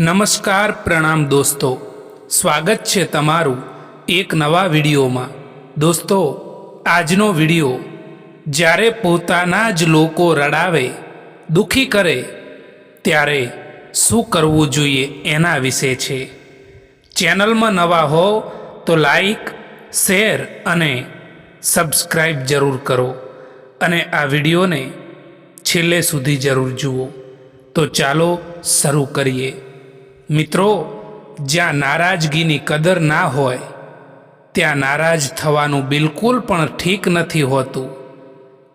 નમસ્કાર પ્રણામ દોસ્તો, સ્વાગત છે તમારું એક નવા વિડીયોમાં। દોસ્તો, આજનો વિડીયો જ્યારે પોતાના જ લોકો રડાવે, દુખી કરે ત્યારે શું કરવું જોઈએ એના વિશે છે। ચેનલમાં નવા હો તો લાઈક, શેર અને સબસ્ક્રાઈબ જરૂર કરો અને આ વિડીયોને છેલ્લે સુધી જરૂર જુઓ। તો ચાલો શરૂ કરીએ। મિત્રો, જ્યાં નારાજગીની કદર ના હોય ત્યાં નારાજ થવાનું બિલકુલ પણ ઠીક નથી હોતું,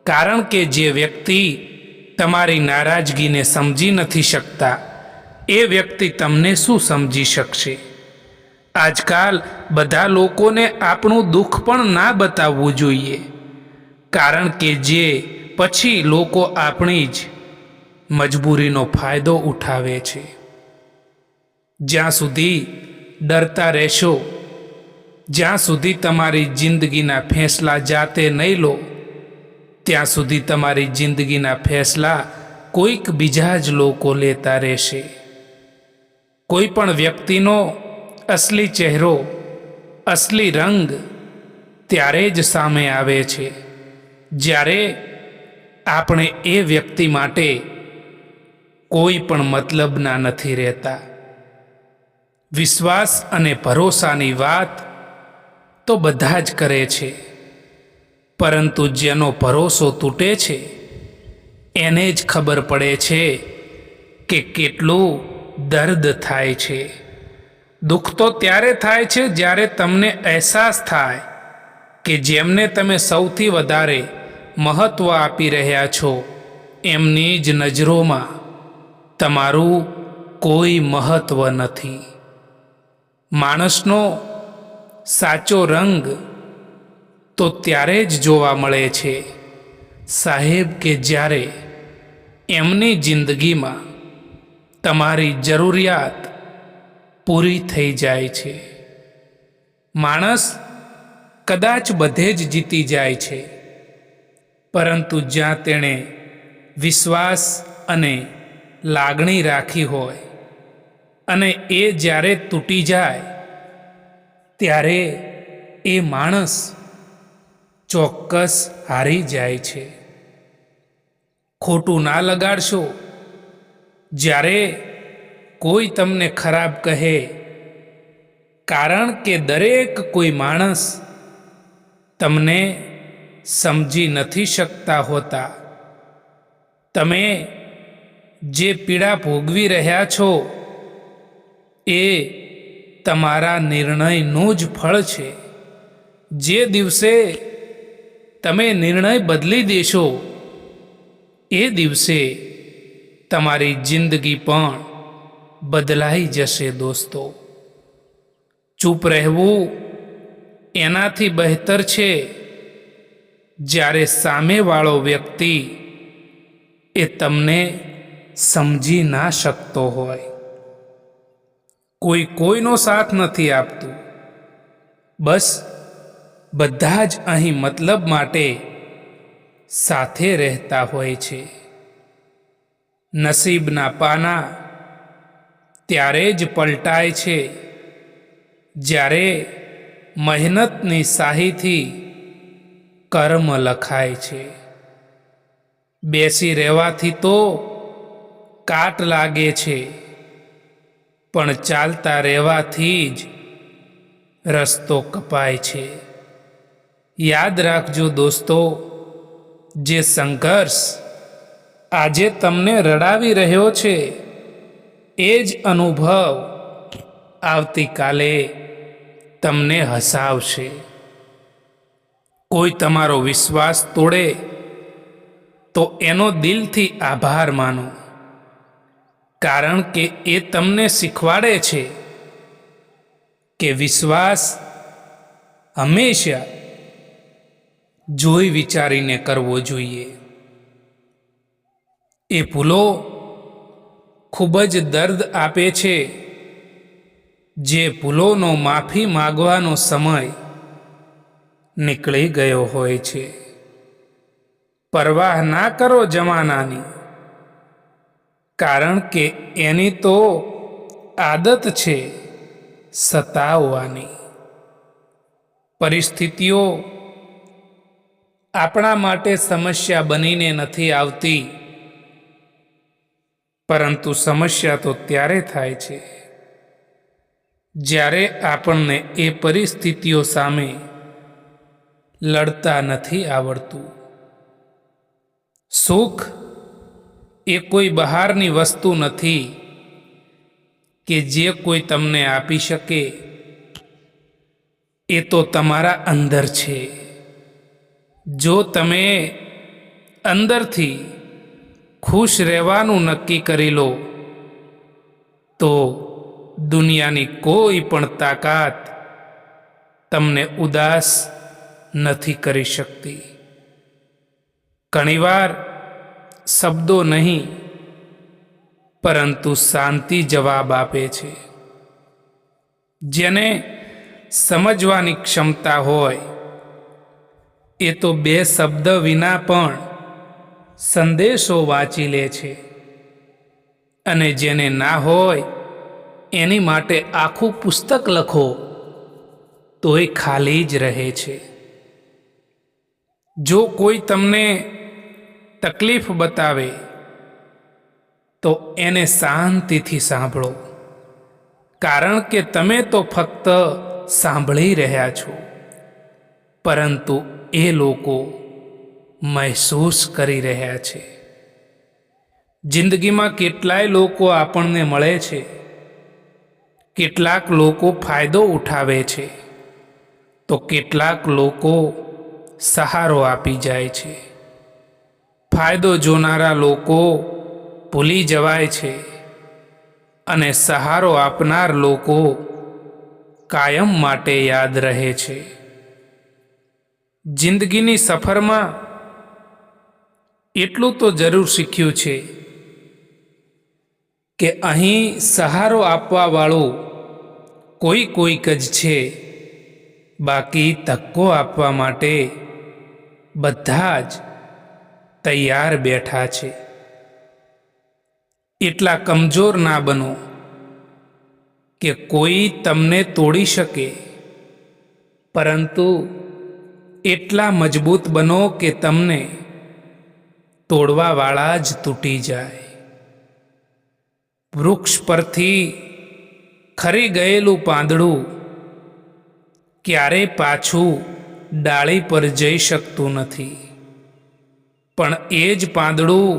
કારણ કે જે વ્યક્તિ તમારી નારાજગીને સમજી નથી શકતા એ વ્યક્તિ તમને શું સમજી શકશે। આજકાલ બધા લોકોને આપણું દુઃખ પણ ના બતાવવું જોઈએ, કારણ કે જે પછી લોકો આપણી જ મજબૂરીનો ફાયદો ઉઠાવે છે। જ્યાં સુધી ડરતા રહેશો, જ્યાં સુધી તમારી જિંદગીના ફેંસલા જાતે નહીં લો, ત્યાં સુધી તમારી જિંદગીના ફેંસલા કોઈક બીજા જ લોકો લેતા રહેશે। કોઈ પણ વ્યક્તિનો અસલી ચહેરો, અસલી રંગ ત્યારે જ સામે આવે છે જ્યારે આપણે એ વ્યક્તિ માટે કોઈ પણ મતલબના નથી રહેતા। વિશ્વાસ અને ભરોસાની વાત તો બધા જ કરે છે, પરંતુ જેનો ભરોસો તૂટે છે એને જ ખબર પડે છે કે કેટલું દર્દ થાય છે। દુઃખ તો ત્યારે થાય છે જ્યારે તમને અહેસાસ થાય કે જેમને તમે સૌથી વધારે મહત્ત્વ આપી રહ્યા છો એમની જ નજરોમાં તમારું કોઈ મહત્ત્વ નથી। માણસનો સાચો રંગ તો ત્યારે જ જોવા મળે છે સાહેબ કે જ્યારે એમની જિંદગીમાં તમારી જરૂરિયાત પૂરી થઈ જાય છે। માણસ કદાચ બધે જ જીતી જાય છે, પરંતુ જ્યાં તેણે વિશ્વાસ અને લાગણી રાખી હોય અને એ જ્યારે તૂટી જાય ત્યારે એ માણસ ચોક્કસ હારી જાય છે। ખોટું ના લગાડશો। જ્યારે કોઈ તમને ખરાબ કહે, કારણ કે દરેક કોઈ માણસ તમને સમજી નથી શકતા હોતા। તમે જે પીડા ભોગવી રહ્યા છો એ તમારા નિર્ણયનું જ ફળ છે। જે દિવસે તમે નિર્ણય બદલી દેશો એ દિવસે તમારી જિંદગી પણ બદલાઈ જશે। દોસ્તો, ચૂપ રહેવું એનાથી બહેતર છે જ્યારે સામેવાળો વ્યક્તિ એ તમને સમજી ના શકતો હોય। કોઈ કોઈનો સાથ નથી આપતું, બસ બધા જ અહીં મતલબ માટે સાથે રહેતા હોય છે। નસીબના પાના ત્યારે જ પલટાય છે જ્યારે મહેનતની શાહીથી કર્મ લખાય છે। બેસી રહેવાથી તો કાટ લાગે છે, પણ ચાલતા રહેવાથી જ રસ્તો કપાય છે। યાદ રાખજો દોસ્તો, જે સંઘર્ષ આજે તમને રડાવી રહ્યો છે એ જ અનુભવ આવતીકાલે તમને હસાવશે। કોઈ તમારો વિશ્વાસ તોડે તો એનો દિલથી આભાર માનો, કારણ કે એ તમને શીખવાડે છે કે વિશ્વાસ હંમેશા જોઈ વિચારીને કરવો જોઈએ। એ ભૂલો ખૂબ જ દર્દ આપે છે, જે ભૂલોનો માફી માગવાનો સમય નીકળી ગયો હોય છે। પરવાહ ના કરો જમાનાની, કારણ કે એની તો આદત છે સતાવવાની. પરિસ્થિતિઓ આપણા માટે સમસ્યા બનીને નથી આવતી, પરંતુ સમસ્યા તો ત્યારે થાય છે જ્યારે આપણને એ પરિસ્થિતિઓ સામે લડતા નથી આવડતું. સુખ એ કોઈ બહારની વસ્તુ નથી કે જે કોઈ તમને આપી શકે. એ તો તમારા અંદર છે. જો તમે અંદરથી ખુશ રહેવાનું નક્કી કરી લો તો દુનિયાની કોઈ પણ તાકાત તમને ઉદાસ નથી કરી શકતી. ઘણીવાર શબ્દો નહીં પરંતુ શાંતિ જવાબ આપે છે. જેને સમજવાની ક્ષમતા હોય એ તો બે શબ્દ વિના પણ સંદેશો વાંચી લે છે, અને જેને ના હોય એની માટે આખું પુસ્તક લખો તોય ખાલી જ રહે છે. જો કોઈ તમને તકલીફ બતાવે તો એને શાંતિથી સાંભળો, કારણ કે તમે તો ફક્ત સાંભળી રહ્યા છો, પરંતુ એ લોકો મહેસૂસ કરી રહ્યા છે. જિંદગીમાં કેટલાય લોકો આપણને મળે છે, કેટલાક લોકો ફાયદો ઉઠાવે છે, તો કેટલાક લોકો સહારો આપી જાય છે. ફાયદો જોનારા લોકો ભૂલી જવાય છે, અને સહારો આપનાર લોકો કાયમ માટે યાદ રહે છે. જિંદગીની સફરમાં એટલું તો જરૂર શીખ્યું છે કે અહીં સહારો આપવા વાળું કોઈક જ છે, બાકી ધક્કો આપવા માટે બધા જ તૈયાર બેઠા છે. એટલા કમજોર ના બનો કે કોઈ તમને તોડી શકે, પરંતુ એટલા મજબૂત બનો કે તમને તોડવાવાળા જ તૂટી જાય. વૃક્ષ પરથી ખરી ગયેલું પાંદડું ક્યારેય પાછું ડાળી પર જઈ શકતું નથી, પણ એ જ પાંદડું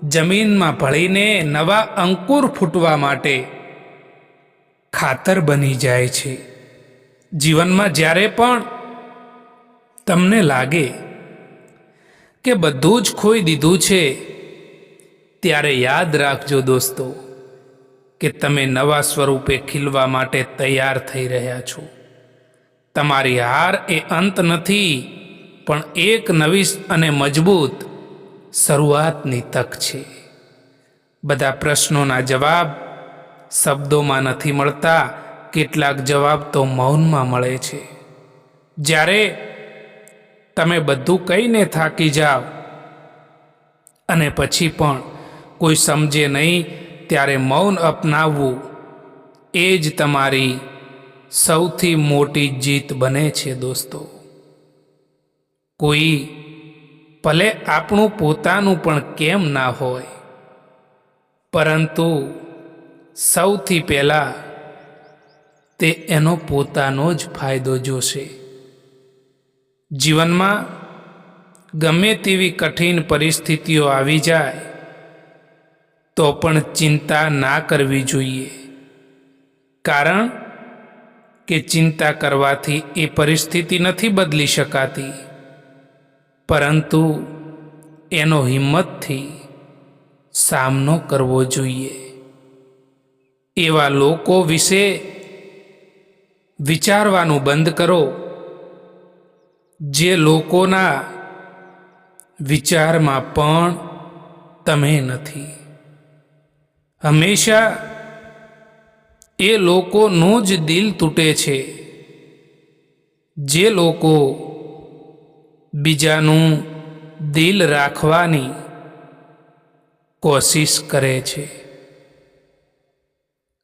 જમીનમાં ભળીને નવા અંકુર ફૂટવા માટે ખાતર બની જાય છે. જીવનમાં જ્યારે પણ તમને લાગે કે બધું જ ખોઈ દીધું છે, ત્યારે યાદ રાખજો દોસ્તો કે તમે નવા સ્વરૂપે ખીલવા માટે તૈયાર થઈ રહ્યા છો. તમારી હાર એ અંત નથી, પણ એક નવી અને મજબૂત શરૂઆતની તક છે. બધા પ્રશ્નોના જવાબ શબ્દોમાં નથી મળતા, કેટલાક જવાબ તો મૌનમાં મળે છે. જ્યારે તમે બધું કહીને થાકી જાઓ અને પછી પણ કોઈ સમજે નહીં, ત્યારે મૌન અપનાવવું એ જ તમારી સૌથી મોટી જીત બને છે દોસ્તો. કોઈ ભલે આપણું પોતાનું પણ કેમ ના હોય, પરંતુ સૌથી પહેલાં તે એનો પોતાનો જ ફાયદો જોશે. જીવનમાં ગમે તેવી કઠિન પરિસ્થિતિઓ આવી જાય તો પણ ચિંતા ના કરવી જોઈએ, કારણ કે ચિંતા કરવાથી એ પરિસ્થિતિ નથી બદલી શકાતી, પરંતુ એનો હિંમતથી સામનો કરવો જોઈએ. એવા લોકો વિશે વિચારવાનું બંધ કરો જે લોકોના વિચારમાં પણ તમે નથી. હંમેશા એ લોકોનું જ દિલ તૂટે છે જે લોકો બીજાનું દિલ રાખવાની કોશિશ કરે છે.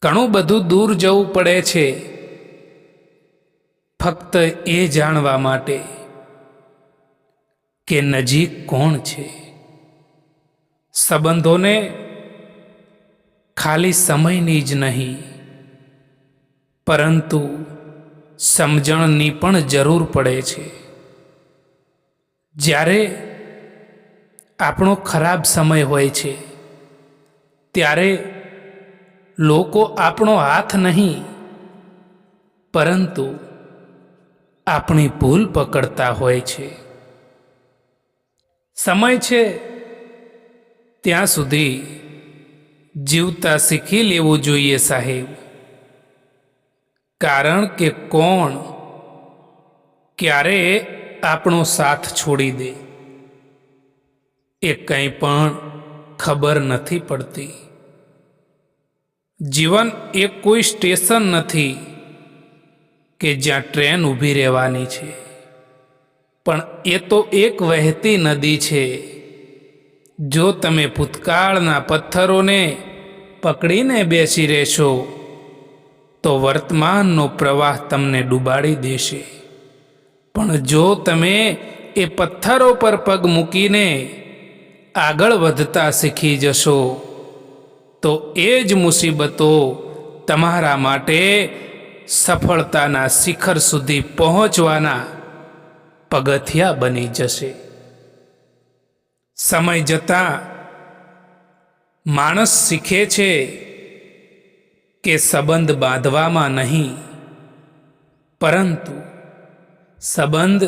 ઘણું બધું દૂર જવું પડે છે ફક્ત એ જાણવા માટે કે નજીક કોણ છે. સંબંધોને ખાલી સમયની જ નહીં પરંતુ સમજણની પણ જરૂર પડે છે. જ્યારે આપણો ખરાબ સમય હોય છે ત્યારે લોકો આપણો હાથ નહીં પરંતુ આપણી ભૂલ પકડતા હોય છે. સમય છે ત્યાં સુધી જીવતા શીખી લેવું જોઈએ સાહેબ, કારણ કે કોણ ક્યારે આપણો સાથ છોડી દે એ કંઈ પણ ખબર નથી પડતી. જીવન એ કોઈ સ્ટેશન નથી કે જ્યાં ટ્રેન ઊભી રહેવાની છે, પણ એ તો એક વહેતી નદી છે. જો તમે ભૂતકાળના પથ્થરોને પકડીને બેસી રહેશો તો વર્તમાનનો પ્રવાહ તમને ડૂબાડી દેશે, પણ જો તમે એ પથ્થરો પર પગ મૂકીને આગળ વધતા શીખી જશો તો એ જ મુસીબતો તમારા માટે સફળતાના શિખર સુધી પહોંચવાના પગથિયા બની જશે. સમય જતાં માણસ શીખે છે કે સંબંધ બાંધવામાં નહીં પરંતુ સંબંધ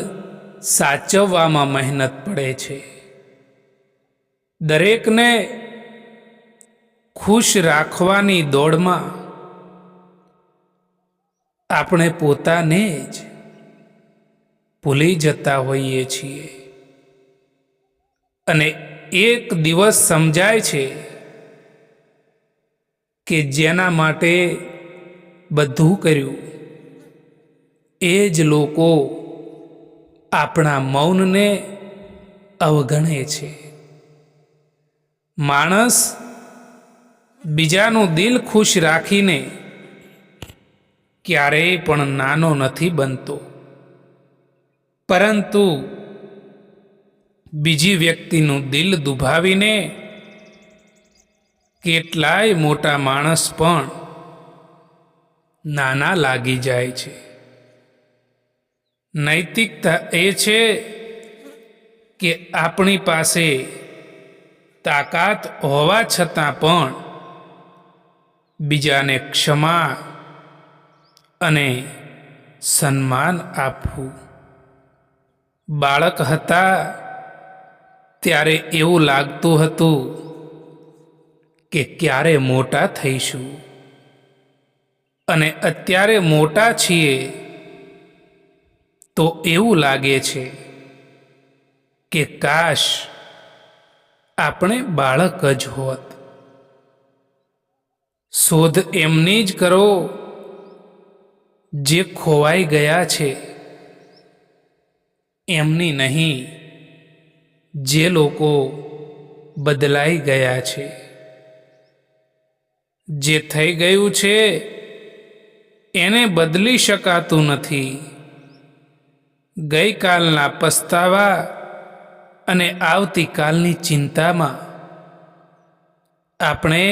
સાચવવામાં મહેનત પડે છે. દરેકને ખુશ રાખવાની દોડમાં આપણે પોતાને જ ભૂલી જતા હોઈએ છીએ અને એક દિવસ સમજાય છે કે જેના માટે બધું કર્યું એ જ લોકો આપણા મૌનને અવગણે છે. માણસ બીજાનું દિલ ખુશ રાખીને ક્યારેય પણ નાનો નથી બનતો, પરંતુ બીજી વ્યક્તિનું દિલ દુભાવીને કેટલાય મોટા માણસ પણ નાના લાગી જાય છે. નૈતિકતા એ છે કે આપણી પાસે તાકાત હોવા છતાં પણ બીજાને ક્ષમા અને સન્માન આપવું. બાળક હતા ત્યારે એવું લાગતું હતું કે ક્યારે મોટા થઈશું, અને અત્યારે મોટા છીએ તો એવું લાગે છે કે કાશ આપણે બાળક જ હોત. શોધ એમની જ કરો જે ખોવાઈ ગયા છે, એમની નહીં જે લોકો બદલાઈ ગયા છે. જે થઈ ગયું છે એને બદલી શકાતું નથી. ગઈકાલના પસ્તાવા અને આવતીકાલની ચિંતામાં આપણે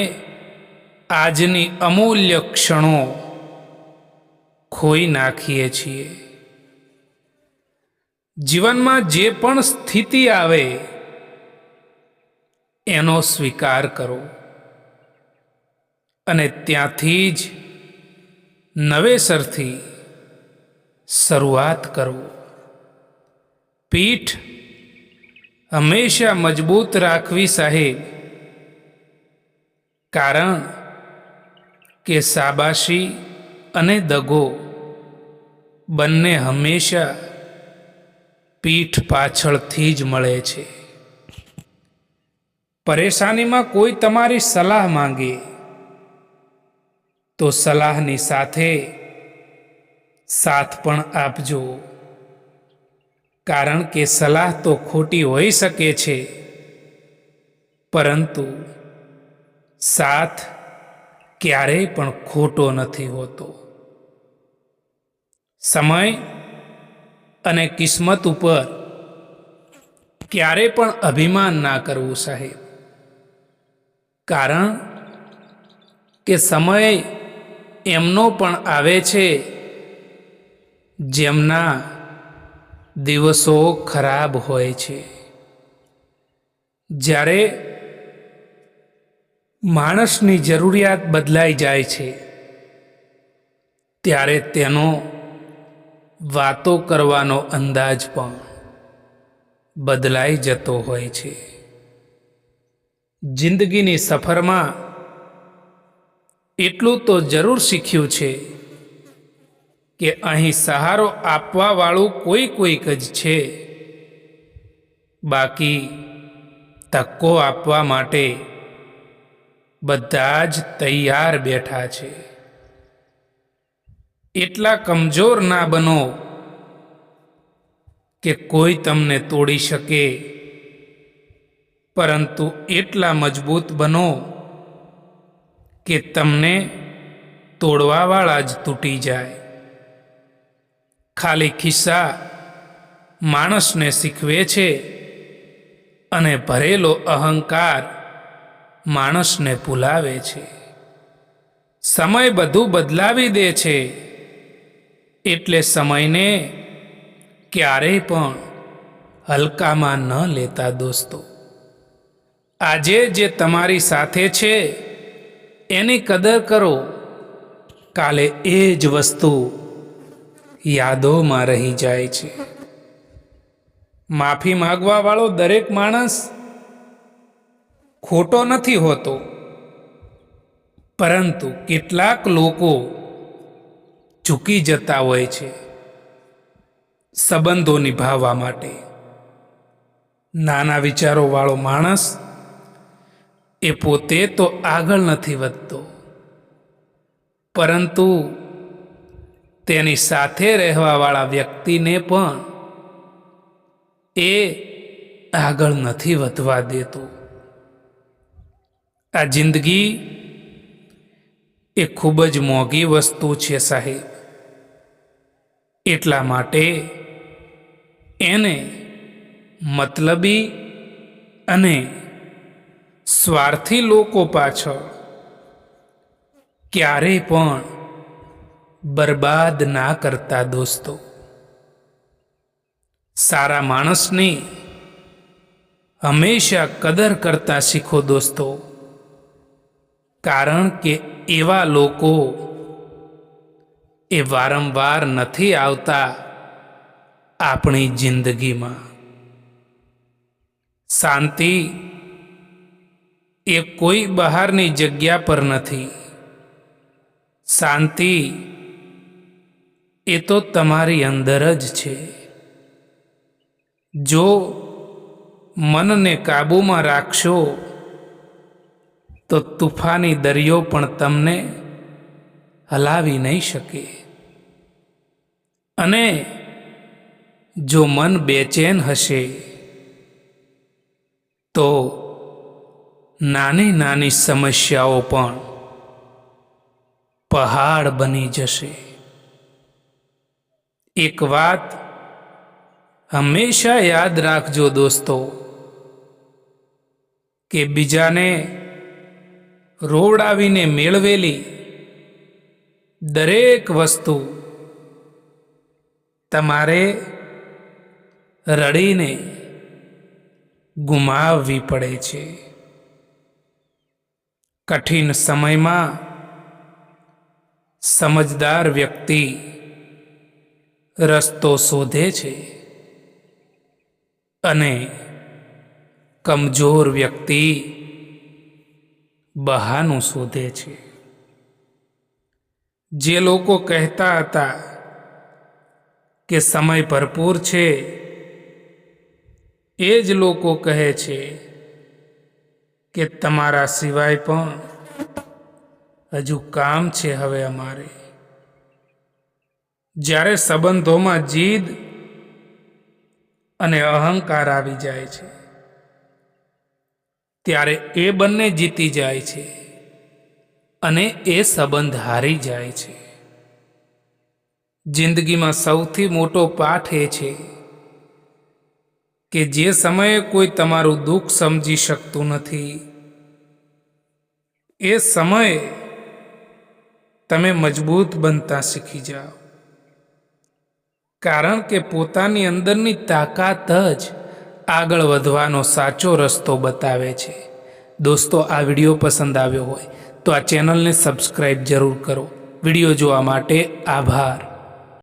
આજની અમૂલ્ય ક્ષણો ખોઈ નાખીએ છીએ. જીવનમાં જે પણ સ્થિતિ આવે એનો સ્વીકાર કરો અને ત્યાંથી જ નવેસરથી શરૂઆત કરો. પીઠ હંમેશા મજબૂત રાખવી સાહેબ, કારણ કે શાબાશી અને દગો બંને હંમેશા પીઠ પાછળથી જ મળે છે. પરેશાનીમાં કોઈ તમારી સલાહ માંગે તો સલાહની સાથે સાથ પણ આપજો, કારણ કે સલાહ તો ખોટી હોઈ શકે છે પરંતુ સાથ ક્યારેય પણ ખોટો નથી હોતો. સમય અને કિસ્મત ઉપર ક્યારે પણ અભિમાન ના કરવું સાહેબ, કારણ કે સમય એમનો પણ આવે છે જેમના દિવસો ખરાબ હોય છે. જ્યારે માણસની જરૂરિયાત બદલાઈ જાય છે ત્યારે તેનો વાતો કરવાનો અંદાજ પણ બદલાઈ જતો હોય છે. જિંદગીની સફરમાં એટલું તો જરૂર શીખ્યું છે કે અહીં સહારો આપવાવાળું કોઈક જ છે, બાકી ધક્કો આપવા માટે બધા જ તૈયાર બેઠા છે. એટલા કમજોર ના બનો કે કોઈ તમને તોડી શકે, પરંતુ એટલા મજબૂત બનો કે તમને તોડવાવાળા જ તૂટી જાય. ખાલી ખિસ્સા માણસને શીખવે છે અને ભરેલો અહંકાર માણસને ભૂલાવે છે. સમય બધું બદલાવી દે છે, એટલે સમયને ક્યારેય પણ હલકામાં ન લેતા દોસ્તો. આજે જે તમારી સાથે છે એની કદર કરો, કાલે એ જ વસ્તુ યાદોમાં રહી જાય છે. માફી માંગવા વાળો દરેક માણસ ખોટો નથી હોતો, પરંતુ કેટલાક લોકો ઝૂકી જતા હોય છે સંબંધો નિભાવવા માટે. નાના વિચારો વાળો માણસ એ પોતે તો આગળ નથી વધતો, પરંતુ તેની સાથે રહેવાવાળા વ્યક્તિને પણ એ આગળ નથી વધવા દેતો. આ જિંદગી એ ખૂબ જ મોંઘી વસ્તુ છે સાહેબ, એટલા માટે એને મતલબી અને સ્વાર્થી લોકો પાછળ ક્યારેય પણ બરબાદ ના કરતા દોસ્તો. સારા માણસની હંમેશા કદર કરતા શીખો દોસ્તો, કારણ કે એવા લોકો એ વારંવાર નથી આવતા આપણી જિંદગીમાં. શાંતિ એ કોઈ બહારની જગ્યા પર નથી. શાંતિ એ તો તમારી અંદર જ છે. જો મનને કાબૂમાં રાખશો તો તુફાની દરિયો પણ તમને હલાવી નહીં શકે. અને જો મન બેચેન હશે તો નાની નાની સમસ્યાઓ પણ પહાડ બની જશે. એક વાત હંમેશા યાદ રાખજો દોસ્તો, કે બીજાને રોવડાવીને મેળવેલી દરેક વસ્તુ તમારે રડીને ગુમાવવી પડે છે. કઠિન સમયમાં સમજદાર વ્યક્તિ રસ્તો શોધે છે અને કમજોર વ્યક્તિ બહાનું શોધે છે. જે લોકો કહેતા હતા કે સમય ભરપૂર છે, એ જ લોકો કહે છે કે તમારા સિવાય પણ હજુ કામ છે હવે અમારે. જ્યારે સંબંધોમાં જીદ અને અહંકાર આવી જાય છે ત્યારે એ બંને જીતી જાય છે અને એ સંબંધ હારી જાય છે. જિંદગીમાં સૌથી મોટો પાઠ એ છે કે જે સમયે કોઈ તમારું દુઃખ સમજી શકતું નથી, એ સમયે તમે મજબૂત બનતા શીખી જાઓ. કારણ કે પોતાની અંદરની તાકાત જ આગળ વધવાનો સાચો રસ્તો બતાવે છે. દોસ્તો, આ વિડીયો પસંદ આવ્યો હોય તો આ ચેનલને સબસ્ક્રાઈબ જરૂર કરો. વિડીયો જોવા માટે આભાર.